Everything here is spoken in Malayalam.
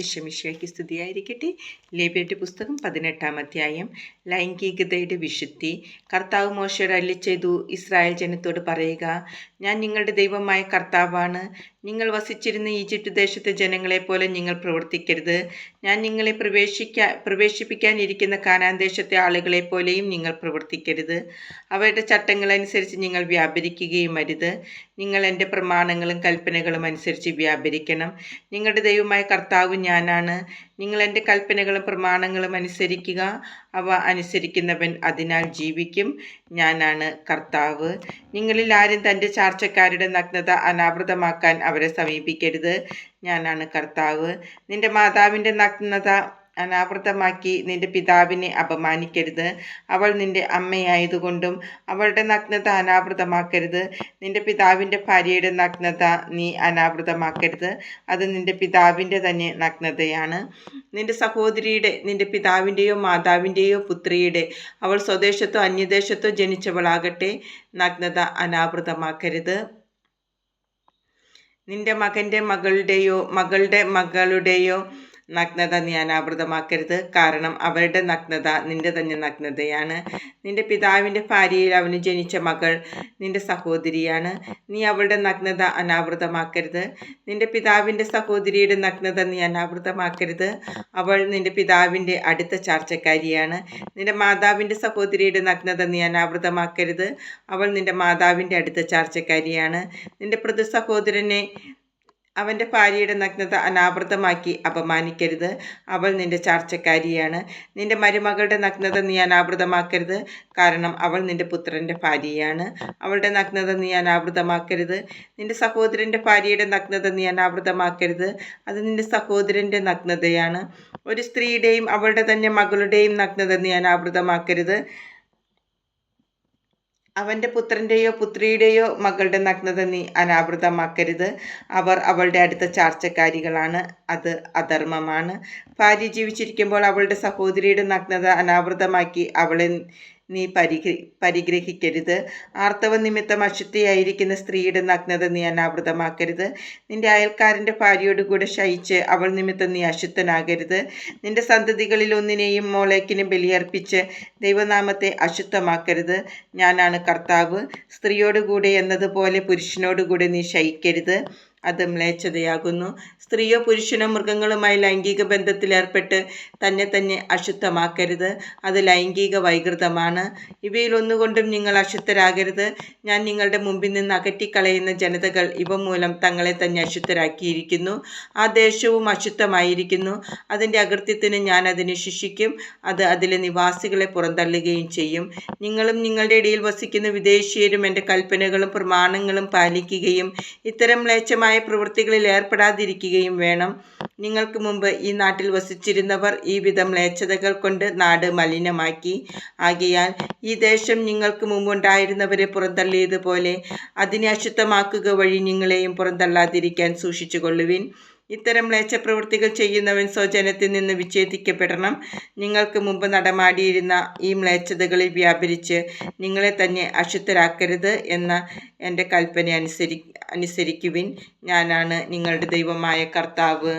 ഈശോമിശിഹായ്ക്ക് സ്തുതിയായിരിക്കട്ടെ. ലേവ്യരുടെ പുസ്തകം 18-ാം അധ്യായം. ലൈംഗികതയുടെ വിശുദ്ധി. കർത്താവ് മോശയോട് അരുളിച്ചെയ്തു, ഇസ്രായേൽ ജനത്തോട് പറയുക, ഞാൻ നിങ്ങളുടെ ദൈവമായ കർത്താവാണ്. നിങ്ങൾ വസിച്ചിരുന്ന ഈജിപ്റ്റ് ദേശത്തെ ജനങ്ങളെപ്പോലെ നിങ്ങൾ പ്രവർത്തിക്കരുത്. ഞാൻ നിങ്ങളെ പ്രവേശിപ്പിക്കാനിരിക്കുന്ന കാനാൻ ദേശത്തെ ആളുകളെപ്പോലെയും നിങ്ങൾ പ്രവർത്തിക്കരുത്. അവരുടെ ചട്ടങ്ങളനുസരിച്ച് നിങ്ങൾ വ്യാപരിക്കുകയും അരുത്. നിങ്ങൾ എൻ്റെ പ്രമാണങ്ങളും കൽപ്പനകളും അനുസരിച്ച് വ്യാപരിക്കണം. നിങ്ങളുടെ ദൈവമായ കർത്താവ് ഞാനാണ്. നിങ്ങൾ എൻ്റെ കൽപ്പനകളും പ്രമാണങ്ങളും അനുസരിക്കുക. അവ അനുസരിക്കുന്നവൻ അതിനാൽ ജീവിക്കും. ഞാനാണ് കർത്താവ്. നിങ്ങളിൽ ആരും തൻ്റെ ചാർച്ചക്കാരുടെ നഗ്നത അനാവൃതമാക്കാൻ അവരെ സമീപിക്കരുത്. ഞാനാണ് കർത്താവ്. നിന്റെ മാതാവിൻ്റെ നഗ്നത അനാവൃതമാക്കി നിന്റെ പിതാവിനെ അപമാനിക്കരുത്. അവൾ നിന്റെ അമ്മയായതുകൊണ്ടും അവളുടെ നഗ്നത അനാവൃതമാക്കരുത്. നിന്റെ പിതാവിൻ്റെ ഭാര്യയുടെ നഗ്നത നീ അനാവൃതമാക്കരുത്. അത് നിന്റെ പിതാവിൻ്റെ തന്നെ നഗ്നതയാണ്. നിന്റെ പിതാവിൻ്റെയോ മാതാവിൻ്റെയോ പുത്രിയുടെ, അവൾ സ്വദേശത്തോ അന്യദേശത്തോ ജനിച്ചവളാകട്ടെ, നഗ്നത അനാവൃതമാക്കരുത്. നിന്റെ മകൻ്റെ മകളുടെ മകളുടെയോ നഗ്നത നീ അനാവൃതമാക്കരുത്. കാരണം അവരുടെ നഗ്നത നിന്റെ തന്നെ നഗ്നതയാണ്. നിന്റെ പിതാവിൻ്റെ ഭാര്യയിൽ അവന് ജനിച്ച മകൾ നിന്റെ സഹോദരിയാണ്. നീ അവളുടെ നഗ്നത അനാവൃതമാക്കരുത്. നിന്റെ പിതാവിൻ്റെ സഹോദരിയുടെ നഗ്നത നീ അനാവൃതമാക്കരുത്. അവൾ നിന്റെ പിതാവിൻ്റെ അടുത്ത ചാർച്ചക്കാരിയാണ്. നിന്റെ മാതാവിൻ്റെ സഹോദരിയുടെ നഗ്നത നീ അനാവൃതമാക്കരുത്. അവൾ നിന്റെ മാതാവിൻ്റെ അടുത്ത ചാർച്ചക്കാരിയാണ്. നിന്റെ പ്രതി സഹോദരനെ അവൻ്റെ ഭാര്യയുടെ നഗ്നത അനാവൃതമാക്കി അപമാനിക്കരുത്. അവൾ നിന്റെ ചാർച്ചക്കാരിയാണ്. നിന്റെ മരുമകളുടെ നഗ്നത നീ അനാവൃതമാക്കരുത്. കാരണം അവൾ നിന്റെ പുത്രൻ്റെ ഭാര്യയാണ്. അവളുടെ നഗ്നത നീ അനാവൃതമാക്കരുത്. നിന്റെ സഹോദരൻ്റെ ഭാര്യയുടെ നഗ്നത നീ അനാവൃതമാക്കരുത്. അത് നിന്റെ സഹോദരൻ്റെ നഗ്നതയാണ്. ഒരു സ്ത്രീയുടെയും അവളുടെ തന്നെ മകളുടെയും നഗ്നത നീ അനാവൃതമാക്കരുത്. അവൻ്റെ പുത്രൻ്റെയോ പുത്രിയുടെയോ മകളുടെ നഗ്നത നീ അനാവൃതമാക്കരുത്. അവർ അവളുടെ അടുത്ത ചാർച്ചക്കാരികളാണ്. അത് അധർമ്മമാണ്. ഭാര്യ ജീവിച്ചിരിക്കുമ്പോൾ അവളുടെ സഹോദരിയുടെ നഗ്നത അനാവൃതമാക്കി അവളെ നീ പരിഗ്രഹിക്കരുത്. ആർത്തവ നിമിത്തം അശുദ്ധിയായിരിക്കുന്ന സ്ത്രീയുടെ നഗ്നത നീ അനാവൃതമാക്കരുത്. നിന്റെ അയൽക്കാരൻ്റെ ഭാര്യയോടുകൂടെ ശയിച്ച് അവൾ നിമിത്തം നീ അശുദ്ധനാകരുത്. നിന്റെ സന്തതികളിൽ ഒന്നിനെയും മോളേക്കിനും ബലിയർപ്പിച്ച് ദൈവനാമത്തെ അശുദ്ധമാക്കരുത്. ഞാനാണ് കർത്താവ്. സ്ത്രീയോടുകൂടെ എന്നതുപോലെ പുരുഷനോടുകൂടെ നീ ശയിക്കരുത്. അത് മ്ലേച്ഛതയാകുന്നു. സ്ത്രീയോ പുരുഷനോ മൃഗങ്ങളുമായി ലൈംഗിക ബന്ധത്തിലേർപ്പെട്ട് തന്നെ അശുദ്ധമാക്കരുത്. അത് ലൈംഗിക വൈകൃതമാണ്. ഇവയിൽ ഒന്നുകൊണ്ടും നിങ്ങൾ അശുദ്ധരാകരുത്. ഞാൻ നിങ്ങളുടെ മുമ്പിൽ നിന്ന് അകറ്റിക്കളയുന്ന ജനതകൾ ഇവ മൂലം തങ്ങളെ തന്നെ അശുദ്ധരാക്കിയിരിക്കുന്നു. ആ ദേശവും അശുദ്ധമായിരിക്കുന്നു. അതിൻ്റെ അകൃത്യത്തിന് ഞാൻ അതിനെ ശിക്ഷിക്കും. അത് അതിലെ നിവാസികളെ പുറന്തള്ളുകയും ചെയ്യും. നിങ്ങളും നിങ്ങളുടെ ഇടയിൽ വസിക്കുന്ന വിദേശീയരും എൻ്റെ കൽപ്പനകളും പ്രമാണങ്ങളും പാലിക്കുകയും ഇത്തരം മ്ലേച്ഛമായ പ്രവൃത്തികളിൽ ഏർപ്പെടാതിരിക്കുകയും വേണം. നിങ്ങൾക്ക് മുമ്പ് ഈ നാട്ടിൽ വസിച്ചിരുന്നവർ ഈ വിധം മ്ലേച്ഛതകൾ കൊണ്ട് നാട് മലിനമാക്കി. ആകയാൽ ഈ ദേശം നിങ്ങൾക്ക് മുമ്പുണ്ടായിരുന്നവരെ പുറന്തള്ളിയതുപോലെ അതിനെ അശുദ്ധമാക്കുക വഴി നിങ്ങളെയും പുറന്തള്ളാതിരിക്കാൻ സൂക്ഷിച്ചുകൊള്ളുവിൻ. ഇത്തരം മ്ലേച്ഛപ്രവൃത്തികൾ ചെയ്യുന്നവൻ സ്വജനത്തിൽ നിന്ന് വിച്ഛേദിക്കപ്പെടണം. നിങ്ങൾക്ക് മുമ്പ് നടമാടിയിരുന്ന ഈ മ്ലേച്ഛതകളിൽ വ്യാപരിച്ച് നിങ്ങളെ തന്നെ അശുദ്ധരാക്കരുത് എന്ന എൻ്റെ കൽപ്പന അനുസരിക്കുവിൻ. ഞാനാണ് നിങ്ങളുടെ ദൈവമായ കർത്താവ്.